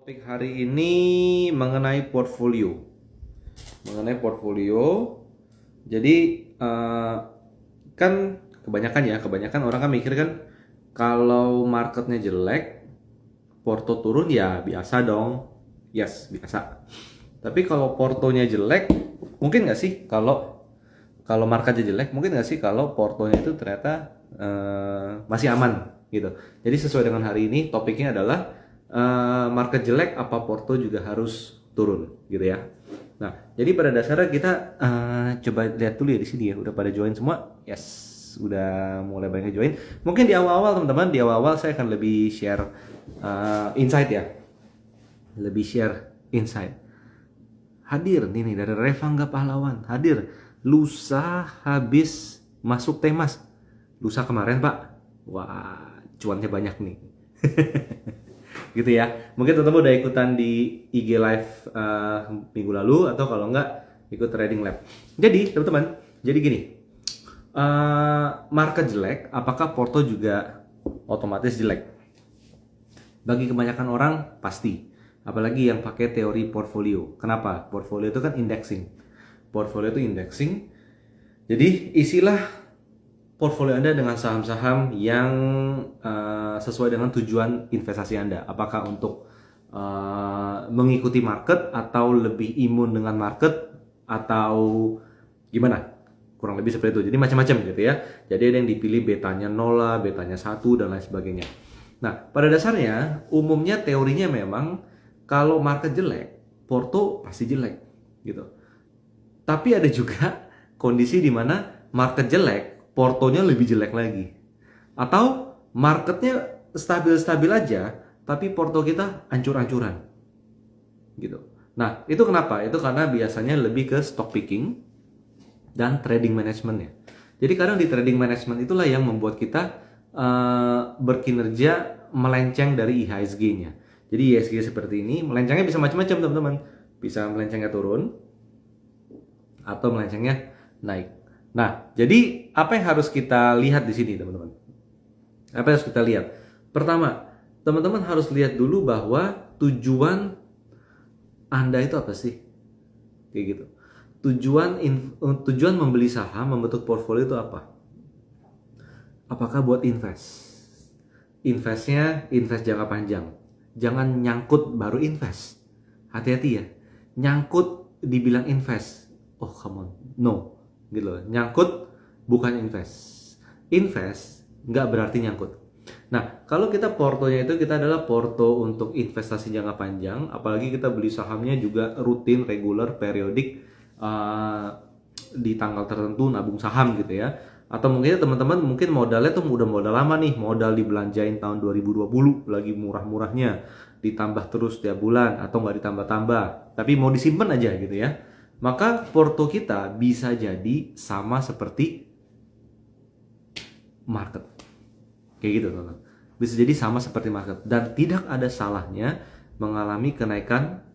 Topik hari ini mengenai portfolio. Jadi kan kebanyakan orang kan mikir kan kalau marketnya jelek, porto turun ya biasa dong. Yes, biasa. Tapi kalau portonya jelek, mungkin nggak sih kalau marketnya jelek, mungkin nggak sih kalau portonya itu ternyata masih aman gitu. Jadi sesuai dengan hari ini topiknya adalah market jelek apa porto juga harus turun gitu ya. Nah, jadi pada dasarnya kita coba lihat dulu ya di sini ya, udah pada join semua? Yes, udah mulai banyak join. Mungkin di awal-awal teman-teman, di awal-awal saya akan lebih share insight ya. Lebih share insight. Hadir nih dari Revangga Pahlawan. Hadir. Lusa habis masuk Temas. Lusa kemarin, Pak. Wah, cuannya banyak nih. Gitu ya. Mungkin teman-teman udah ikutan di IG live minggu lalu atau kalau enggak ikut trading lab. Jadi teman-teman, jadi gini, market jelek, apakah porto juga otomatis jelek? Bagi kebanyakan orang pasti, apalagi yang pakai teori portfolio. Kenapa? Portfolio itu kan indexing. Portfolio itu indexing. Jadi isilah portfolio Anda dengan saham-saham yang sesuai dengan tujuan investasi Anda. Apakah untuk mengikuti market atau lebih imun dengan market atau gimana? Kurang lebih seperti itu. Jadi macam-macam gitu ya. Jadi ada yang dipilih betanya 0 lah, betanya 1 dan lain sebagainya. Nah, pada dasarnya umumnya teorinya memang kalau market jelek, porto pasti jelek gitu. Tapi ada juga kondisi di mana market jelek, portonya lebih jelek lagi. Atau marketnya stabil-stabil aja, tapi porto kita ancur-ancuran. Gitu. Nah, itu kenapa? Itu karena biasanya lebih ke stock picking dan trading managementnya. Jadi kadang di trading management itulah yang membuat kita berkinerja melenceng dari IHSG-nya. Jadi IHSG seperti ini, melencengnya bisa macam-macam teman-teman. Bisa melencengnya turun, atau melencengnya naik. Nah, jadi apa yang harus kita lihat di sini, teman-teman? Apa yang harus kita lihat? Pertama, teman-teman harus lihat dulu bahwa tujuan Anda itu apa sih? Kayak gitu. Tujuan membeli saham, membentuk portfolio itu apa? Apakah buat invest? Investnya invest jangka panjang. Jangan nyangkut baru invest. Hati-hati ya. Nyangkut dibilang invest. Oh, come on. No. Gitu loh. Nyangkut bukan invest. Invest nggak berarti nyangkut. Nah, kalau kita portonya itu kita adalah porto untuk investasi jangka panjang, apalagi kita beli sahamnya juga rutin, regular, periodik di tanggal tertentu nabung saham gitu ya. Atau mungkin teman-teman mungkin modalnya tuh udah modal lama nih, modal dibelanjain tahun 2020 lagi murah-murahnya, ditambah terus tiap bulan atau nggak ditambah-tambah, tapi mau disimpan aja gitu ya. Maka porto kita bisa jadi sama seperti market. Kayak gitu teman-teman. Bisa jadi sama seperti market dan tidak ada salahnya mengalami kenaikan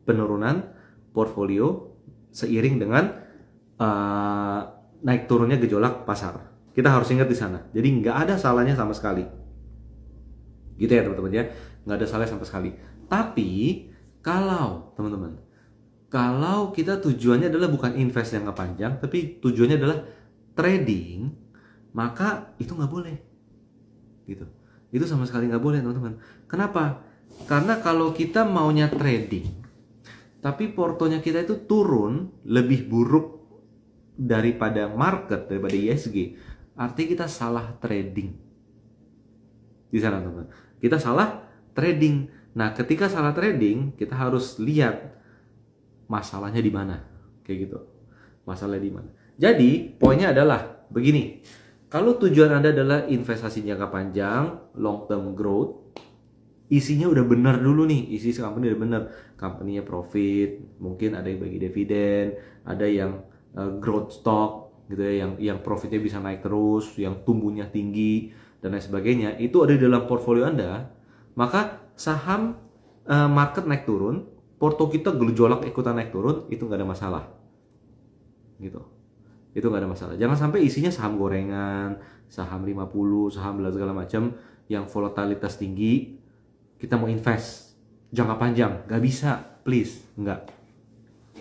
penurunan portfolio seiring dengan naik turunnya gejolak pasar. Kita harus ingat di sana. Jadi nggak ada salahnya sama sekali. Gitu ya teman-teman ya. Nggak ada salahnya sama sekali. Tapi kalau teman-teman, kalau kita tujuannya adalah bukan invest jangka panjang, tapi tujuannya adalah trading, maka itu nggak boleh. Gitu. Itu sama sekali nggak boleh teman-teman. Kenapa? Karena kalau kita maunya trading, tapi portonya kita itu turun lebih buruk daripada market, daripada ISG, artinya kita salah trading. Di sana teman-teman. Kita salah trading. Nah, ketika salah trading, kita harus lihat masalahnya di mana. Kayak gitu. Masalahnya di mana. Jadi, poinnya adalah begini. Kalau tujuan Anda adalah investasi jangka panjang, long term growth, isinya udah benar dulu nih, isi company udah benar, company-nya profit, mungkin ada yang bagi dividen, ada yang growth stock gitu ya, yang profitnya bisa naik terus, yang tumbuhnya tinggi dan lain sebagainya, itu ada di dalam portfolio Anda, maka saham market naik turun, porto kita gejolak ikutan naik turun, itu nggak ada masalah, gitu. Itu nggak ada masalah. Jangan sampai isinya saham gorengan, saham 50, saham segala macam yang volatilitas tinggi, kita mau invest. jangka panjang, nggak bisa, please, nggak,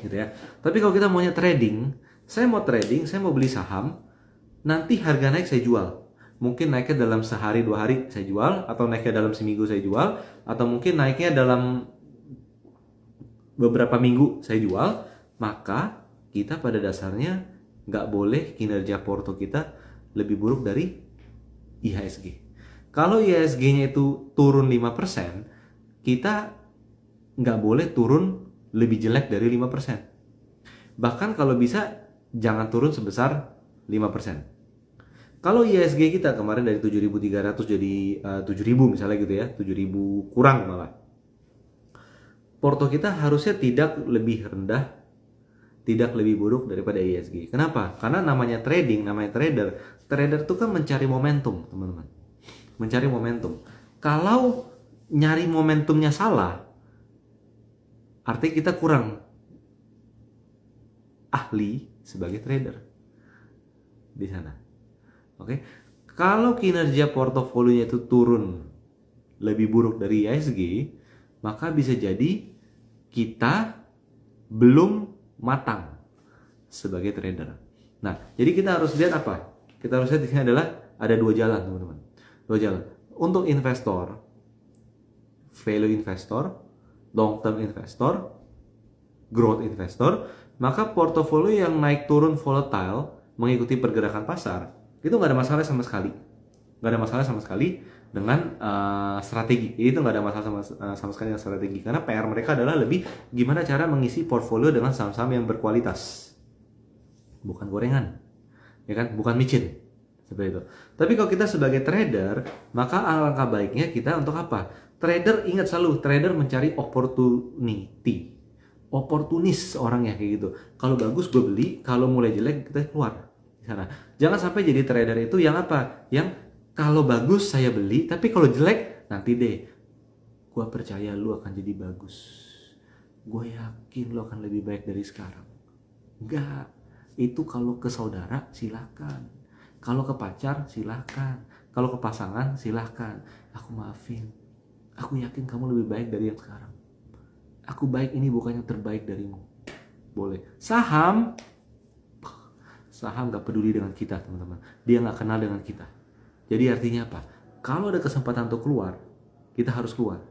gitu ya. Tapi kalau kita maunya trading, saya mau beli saham, nanti harga naik saya jual. Mungkin naiknya dalam sehari 2 hari saya jual, atau naiknya dalam seminggu saya jual, atau mungkin naiknya dalam beberapa minggu saya jual. Maka kita pada dasarnya nggak boleh kinerja porto kita lebih buruk dari IHSG. Kalau IHSG-nya itu turun 5%, kita nggak boleh turun lebih jelek dari 5%. Bahkan kalau bisa jangan turun sebesar 5%. Kalau IHSG kita kemarin dari 7.300 jadi 7.000 misalnya gitu ya, 7.000 kurang malah. Porto kita harusnya tidak lebih rendah, tidak lebih buruk daripada IHSG. Kenapa? Karena namanya trading, namanya trader. Trader itu kan mencari momentum, teman-teman. Mencari momentum. Kalau nyari momentumnya salah, artinya kita kurang ahli sebagai trader di sana. Oke, kalau kinerja portofolionya itu turun lebih buruk dari IHSG, maka bisa jadi kita belum matang sebagai trader. Nah, jadi kita harus lihat apa? Kita harus lihat di sini adalah ada 2 jalan, teman-teman. 2 jalan. Untuk investor, value investor, long term investor, growth investor, maka portofolio yang naik turun volatile mengikuti pergerakan pasar itu nggak ada masalah sama sekali, nggak ada masalah sama sekali dengan strategi. Itu nggak ada masalah sama sekali dengan strategi, karena PR mereka adalah lebih gimana cara mengisi portfolio dengan saham-saham yang berkualitas, bukan gorengan, ya kan, bukan micin seperti itu. Tapi kalau kita sebagai trader, maka alangkah baiknya kita untuk apa? Trader, ingat selalu, trader mencari opportunity, oportunis orangnya kayak gitu. Kalau bagus gue beli, kalau mulai jelek kita keluar. Sana. Jangan sampai jadi trader itu yang apa? Yang kalau bagus saya beli, tapi kalau jelek nanti deh. Gua percaya lu akan jadi bagus. Gue yakin lu akan lebih baik dari sekarang. Enggak. Itu kalau ke saudara silakan. Kalau ke pacar silakan. Kalau ke pasangan silakan. Aku maafin. Aku yakin kamu lebih baik dari yang sekarang. Aku baik ini bukan yang terbaik darimu. Boleh. Saham gak peduli dengan kita, teman-teman. Dia gak kenal dengan kita. Jadi artinya apa? Kalau ada kesempatan untuk keluar, kita harus keluar.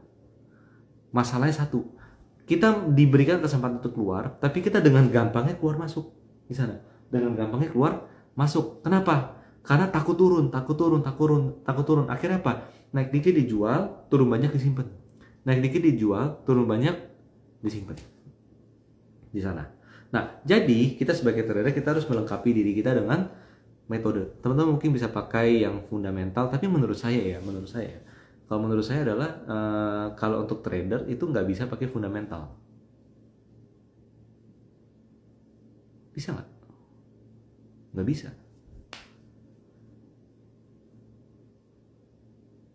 Masalahnya satu, kita diberikan kesempatan untuk keluar, tapi kita dengan gampangnya keluar masuk di sana. Dengan gampangnya keluar masuk. Kenapa? Karena takut turun. Akhirnya apa? Naik dikit dijual, turun banyak disimpan. Naik dikit dijual, turun banyak disimpan. Di sana. Nah, jadi kita sebagai trader kita harus melengkapi diri kita dengan metode. Teman-teman mungkin bisa pakai yang fundamental, tapi menurut saya kalau menurut saya adalah kalau untuk trader itu nggak bisa pakai fundamental. Bisa nggak? Nggak bisa.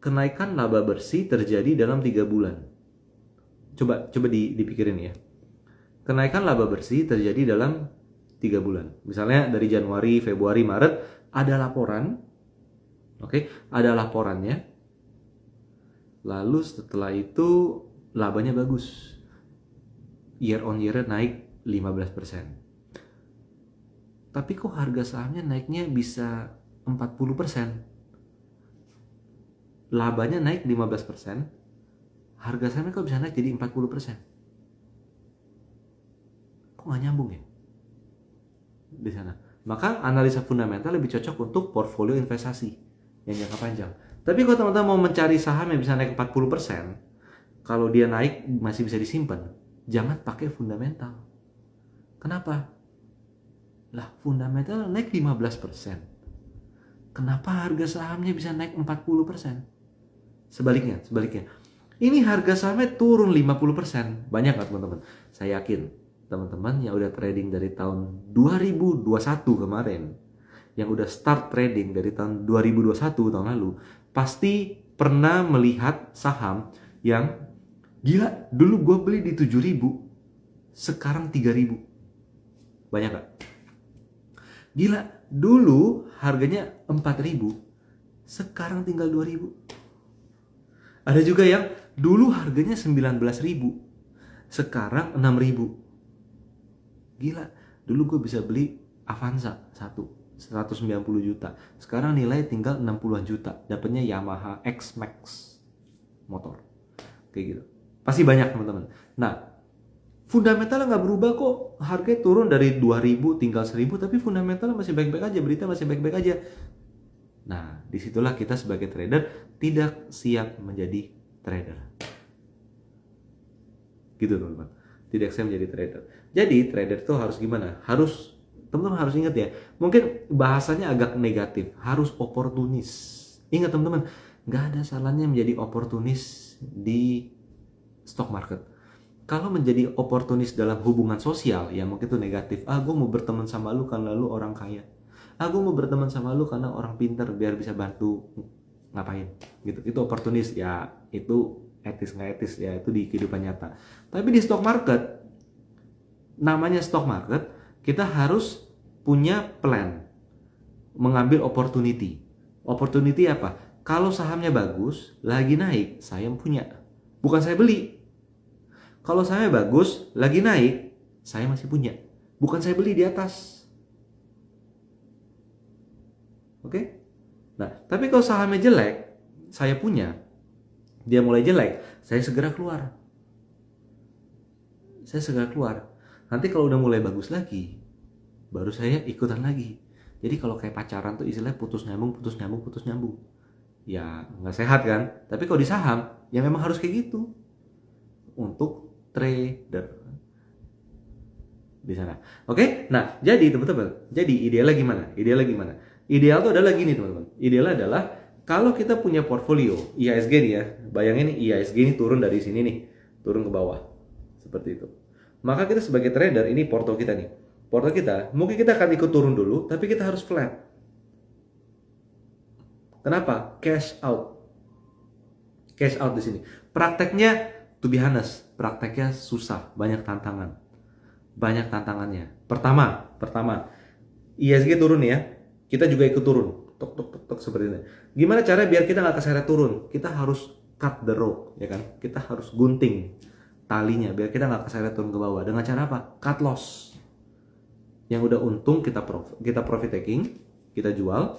Kenaikan laba bersih terjadi dalam 3 bulan. Coba dipikirin ya. Kenaikan laba bersih terjadi dalam 3 bulan. Misalnya dari Januari, Februari, Maret ada laporan. Oke, ada laporannya. Lalu setelah itu labanya bagus. Year on year naik 15%. Tapi kok harga sahamnya naiknya bisa 40%? Labanya naik 15%. Harga sahamnya kok bisa naik jadi 40%? Kok nggak nyambung ya di sana? Maka analisa fundamental lebih cocok untuk portfolio investasi yang jangka panjang. Tapi kalau teman-teman mau mencari saham yang bisa naik 40%, kalau dia naik masih bisa disimpan, jangan pakai fundamental. Kenapa? Lah, fundamental naik 15%. Kenapa harga sahamnya bisa naik 40%? Sebaliknya. Ini harga sahamnya turun 50%. Banyak nggak teman-teman? Saya yakin teman-teman yang udah trading dari tahun 2021 kemarin, yang udah start trading dari tahun 2021 tahun lalu, pasti pernah melihat saham yang gila, dulu gue beli di 7.000, sekarang 3.000. Banyak gak? Gila, dulu harganya 4.000, sekarang tinggal 2.000. Ada juga yang Dulu harganya 19.000, sekarang 6.000. Gila, dulu gue bisa beli Avanza 190 juta. Sekarang nilai tinggal 60-an juta. Dapatnya Yamaha X-Max motor. Kayak gitu. Pasti banyak teman-teman. Nah, fundamentalnya nggak berubah kok. Harganya turun dari 2.000 tinggal 1.000, tapi fundamentalnya masih baik-baik aja. Berita masih baik-baik aja. Nah, disitulah kita sebagai trader tidak siap menjadi trader. Gitu teman-teman. Tidak siap menjadi trader. Jadi trader itu harus gimana? Teman-teman harus ingat ya. Mungkin bahasanya agak negatif. Harus oportunis. Ingat teman-teman, nggak ada salahnya menjadi oportunis di stock market. Kalau menjadi oportunis dalam hubungan sosial, ya mungkin itu negatif. Gue mau berteman sama lu karena lu orang kaya. Gue mau berteman sama lu karena orang pintar biar bisa bantu ngapain. Gitu. Itu oportunis ya. Itu etis nggak etis ya. Itu di kehidupan nyata. Tapi di stock market, namanya stock market, kita harus punya plan, mengambil opportunity. Opportunity apa? Kalau sahamnya bagus, lagi naik, saya punya. Bukan saya beli. Kalau sahamnya bagus, lagi naik, saya masih punya. Bukan saya beli di atas. Oke? Nah, tapi kalau sahamnya jelek, saya punya. Dia mulai jelek, saya segera keluar. Nanti kalau udah mulai bagus lagi, baru saya ikutan lagi. Jadi kalau kayak pacaran tuh istilahnya putus nyambung. Ya nggak sehat kan? Tapi kalau di saham, ya memang harus kayak gitu. Untuk trader di sana. Oke? Nah, jadi teman-teman, idealnya gimana? Ideal tuh adalah gini teman-teman. Ideal adalah kalau kita punya portfolio IHSG nih ya. Bayangin nih IHSG ini turun dari sini nih, turun ke bawah. Seperti itu. Maka kita sebagai trader, ini porto kita nih. Porto kita, mungkin kita akan ikut turun dulu, tapi kita harus flat. Kenapa? Cash out di sini. Prakteknya, to be honest, prakteknya susah, banyak tantangannya. Pertama, ISG turun ya, kita juga ikut turun. Tok seperti ini. Gimana cara biar kita nggak keseret turun? Kita harus cut the rope, ya kan? Kita harus gunting talinya biar kita nggak keseret turun ke bawah. Dengan cara apa? Cut loss. Yang udah untung kita profit taking, kita jual.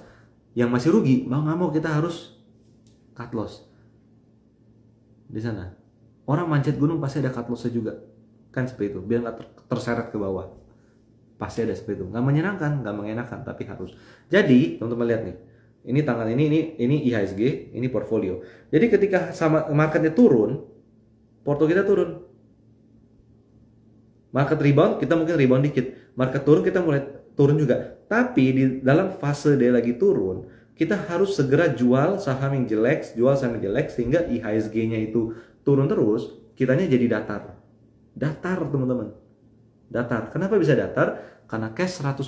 Yang masih rugi, mau nggak mau kita harus cut loss. Di sana. Orang manjat gunung pasti ada cut lossnya juga. Kan seperti itu, biar nggak terseret ke bawah. Pasti ada seperti itu. Nggak menyenangkan, nggak mengenakan, tapi harus. Jadi, teman-teman lihat nih. Ini tangan ini IHSG, ini portfolio. Jadi ketika sama marketnya turun, porto kita turun. Market rebound, kita mungkin rebound dikit. Market turun, kita mulai turun juga. Tapi di dalam fase dia lagi turun, kita harus segera jual saham yang jelek, sehingga IHSG-nya itu turun terus, kitanya jadi datar. Datar, teman-teman. Datar. Kenapa bisa datar? Karena cash 100%.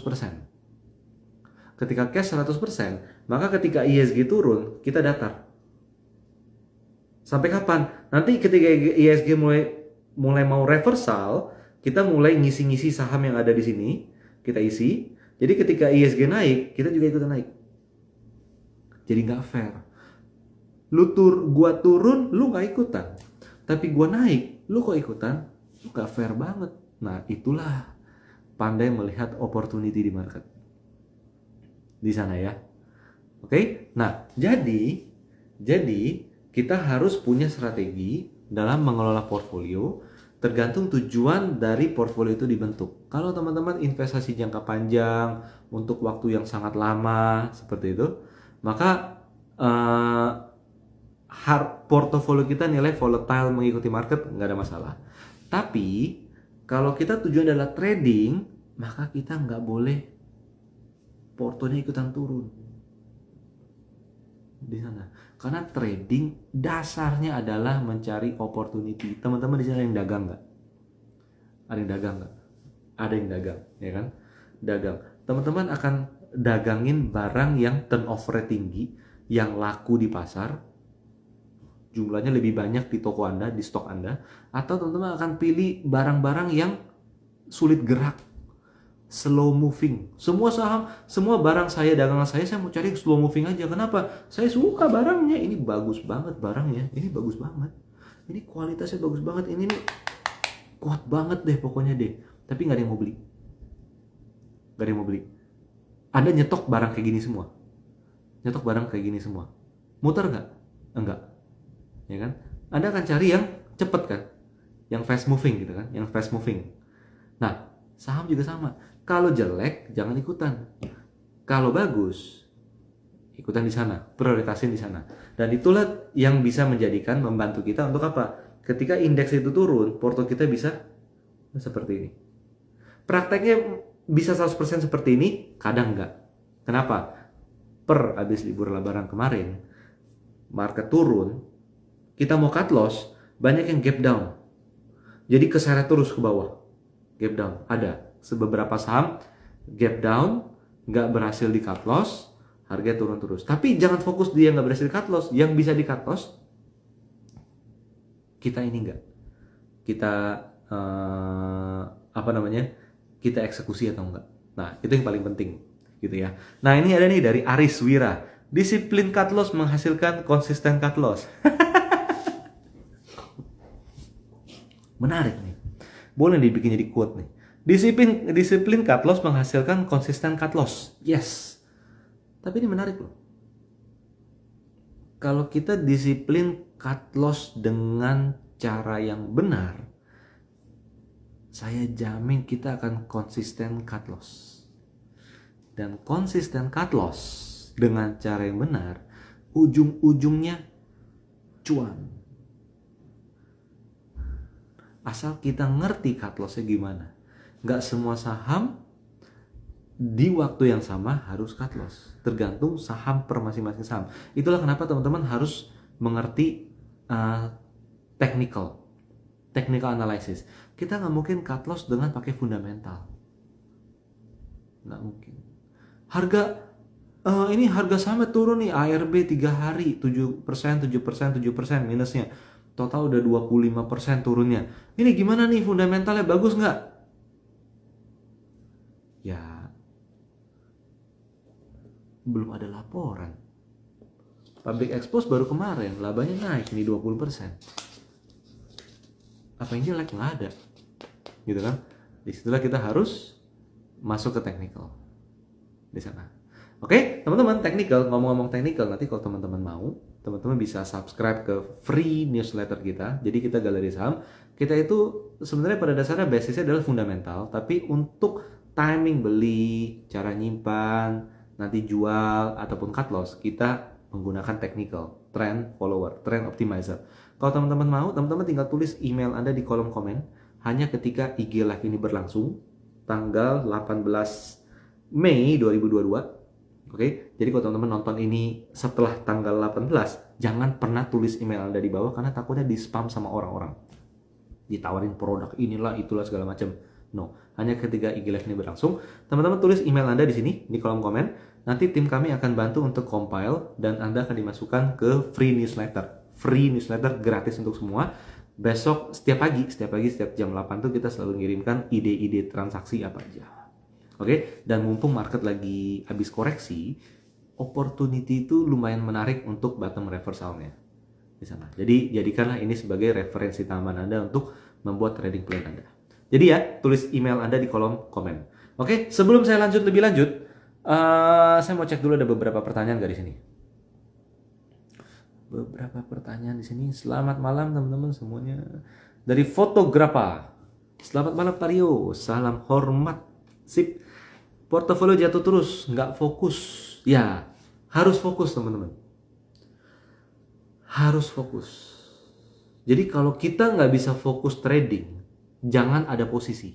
Ketika cash 100%, maka ketika IHSG turun, kita datar. Sampai kapan? Nanti ketika IHSG mulai mau reversal, kita mulai ngisi-ngisi saham yang ada di sini, kita isi. Jadi ketika IHSG naik, kita juga ikutan naik. Jadi nggak fair. Gua turun, lu nggak ikutan. Tapi gua naik, lu kok ikutan? Lu nggak fair banget. Nah, itulah pandai melihat opportunity di market. Di sana ya. Oke? Nah, jadi kita harus punya strategi dalam mengelola portfolio, tergantung tujuan dari portfolio itu dibentuk. Kalau teman-teman investasi jangka panjang untuk waktu yang sangat lama seperti itu, maka portofolio kita nilai volatile mengikuti market, nggak ada masalah. Tapi kalau kita tujuan adalah trading, maka kita nggak boleh portonya ikutan turun di sana. Karena trading dasarnya adalah mencari opportunity. Teman-teman di sini ada yang dagang nggak? Ada yang dagang nggak? Ada yang dagang, ya kan? Dagang. Teman-teman akan dagangin barang yang turnover tinggi, yang laku di pasar, jumlahnya lebih banyak di toko Anda, di stok Anda, atau teman-teman akan pilih barang-barang yang sulit gerak, slow moving. Semua saham, semua barang saya, dagangan saya mau cari slow moving aja. Kenapa? Saya suka barangnya, ini bagus banget barangnya, ini bagus banget. ini kualitasnya bagus banget, ini nih kuat banget deh pokoknya deh. Tapi nggak ada yang mau beli. Nggak ada yang mau beli. Anda nyetok barang kayak gini semua. Nyetok barang kayak gini semua. Muter nggak? Enggak. Ya kan? Anda akan cari yang cepet kan? Yang fast moving gitu kan? Yang fast moving. Nah, saham juga sama. Kalau jelek, jangan ikutan. Kalau bagus, ikutan di sana. Prioritasin di sana. Dan itulah yang bisa membantu kita untuk apa? Ketika indeks itu turun, porto kita bisa seperti ini. Prakteknya bisa 100% seperti ini, kadang enggak. Kenapa? Per habis libur lebaran kemarin, market turun, kita mau cut loss, banyak yang gap down. Jadi keseret terus ke bawah. Gap down, ada. Beberapa saham gap down, nggak berhasil di cut loss, harga turun terus. Tapi jangan fokus dia nggak berhasil di cut loss, yang bisa di cut loss, kita ini enggak. Kita kita eksekusi atau enggak. Nah, itu yang paling penting gitu ya. Nah, ini ada nih dari Aris Wira. Disiplin cut loss menghasilkan konsisten cut loss. Menarik nih. Boleh dibikin jadi quote nih. Disiplin cut loss menghasilkan konsisten cut loss. Yes. Tapi ini menarik loh. Kalau kita disiplin cut loss dengan cara yang benar, saya jamin kita akan konsisten cut loss. Dan konsisten cut loss dengan cara yang benar, ujung-ujungnya cuan. Asal kita ngerti cut lossnya gimana. Nggak semua saham di waktu yang sama harus cut loss. Tergantung saham per masing-masing saham. Itulah kenapa teman-teman harus mengerti technical analysis. Kita nggak mungkin cut loss dengan pakai fundamental. Nggak mungkin. Harga sahamnya turun nih, ARB 3 hari 7% minusnya. Total udah 25% turunnya. Ini gimana nih, fundamentalnya bagus nggak? Ya, belum ada laporan. Public expose baru kemarin, labanya naik nih 20%. Apa yang jelek? Nggak ada. Gitu kan? Disitulah kita harus masuk ke technical. Di sana. Oke, teman-teman, technical, ngomong-ngomong technical, nanti kalau teman-teman mau, teman-teman bisa subscribe ke free newsletter kita. Jadi kita Galeri Saham. Kita itu sebenarnya pada dasarnya basisnya adalah fundamental, tapi untuk timing beli, cara nyimpan, nanti jual ataupun cut loss, kita menggunakan technical, trend follower, trend optimizer. Kalau teman-teman mau, teman-teman tinggal tulis email Anda di kolom komen hanya ketika IG Live ini berlangsung tanggal 18 Mei 2022. Oke, jadi kalau teman-teman nonton ini setelah tanggal 18, jangan pernah tulis email Anda di bawah karena takutnya di spam sama orang-orang. Ditawarin produk inilah, itulah segala macam. No, hanya ketika IG Live ini berlangsung, teman-teman tulis email Anda di sini di kolom komen. Nanti tim kami akan bantu untuk compile dan Anda akan dimasukkan ke free newsletter. Free newsletter gratis untuk semua. Besok setiap pagi setiap jam 8 tuh kita selalu ngirimkan ide-ide transaksi apa aja. Oke, dan mumpung market lagi habis koreksi, opportunity itu lumayan menarik untuk bottom reversalnya di sana. Jadi jadikanlah ini sebagai referensi tambahan Anda untuk membuat trading plan Anda. Jadi ya, tulis email Anda di kolom komen. Oke, sebelum saya lebih lanjut, saya mau cek dulu ada beberapa pertanyaan nggak di sini. Beberapa pertanyaan di sini. Selamat malam teman-teman semuanya. Dari fotografa. Selamat malam Tario. Salam hormat. Sip. Portofolio jatuh terus, nggak fokus. Ya, harus fokus teman-teman. Harus fokus. Jadi kalau kita nggak bisa fokus trading, jangan ada posisi.